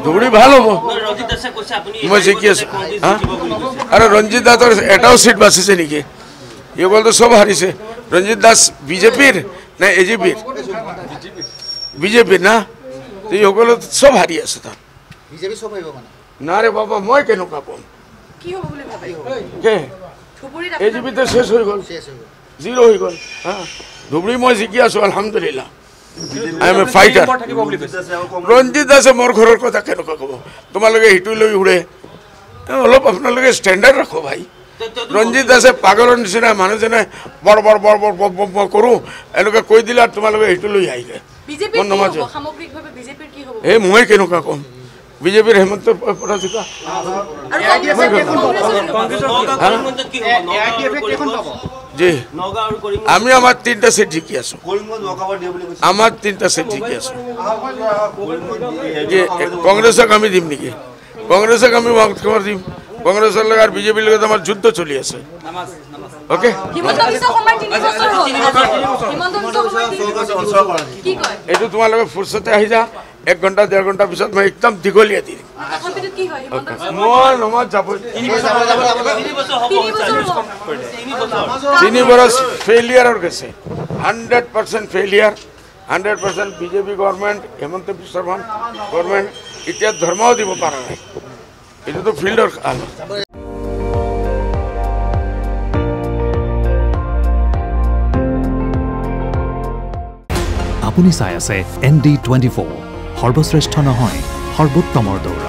ধুবুৰী ভাল হ'ব মই জিকি আছোঁ আৰু ৰঞ্জিত দাসৰ এটাও চিট বাচিছে নেকি এইসকলতো চব হাৰিছে ৰঞ্জিত দাস বিজেপিৰ নে এজিপিৰ বিজেপিৰ না এইসকলো চব হাৰি আছে তাত না ৰে বাবা মই কেনেকুৱা ক'ম এজিপিতে শেষ হৈ গ'ল জিৰ' হৈ গ'ল ধুবুৰী মই জিকি আছোঁ আলহামদুলিল্লাহ I M A fighter Ranjit দাসে মোৰ ঘৰৰ কথা কেনেকুৱা ক'ব তোমালোকে সিটো লৈ উৰে অলপ আপোনালোকে ষ্টেণ্ডাৰ্ড ৰাখো ভাই ৰঞ্জিত দাসে পাগলৰ নিচিনা মানুহজনে বৰ বৰ বৰ বৰ বৰ কৰোঁ এনেকৈ কৈ দিলে আৰু তোমালোকে সিটো লৈ আহিলে মই নমাজো এই মই কেনেকুৱা ক'ম বিজেপিৰ হেমন্ত পৰাজিকা জি আমি আমার 3টা সিট জিকি আছো আমার 3টা সিট জিকি আছো কংগ্রেসক আমি দিম নাকি কংগ্রেসক আমি খবর দিম কংগ্রেসের লগে আর বিজেপির লগে আমার যুদ্ধ চলি আছে ওকে এইটো তোমালোকে ফুরসতে আহি যা 1 ঘন্টা 1.5 ঘন্টা পিছত মই একদম দীঘলীয়া দিম মই নমাজ যাব 3 বছৰ ফেইলিয়াৰৰ গেছে 100% failure 100% BJP government Hemanta Biswa Sarma government এতিয়া ধৰ্মও দিব পাৰা নাই এইটো তো ফিল্ডৰ আপুনি চাই আছে ND24 সৰ্বশ্ৰেষ্ঠ নহয় সৰ্বোত্তমৰ দৌৰ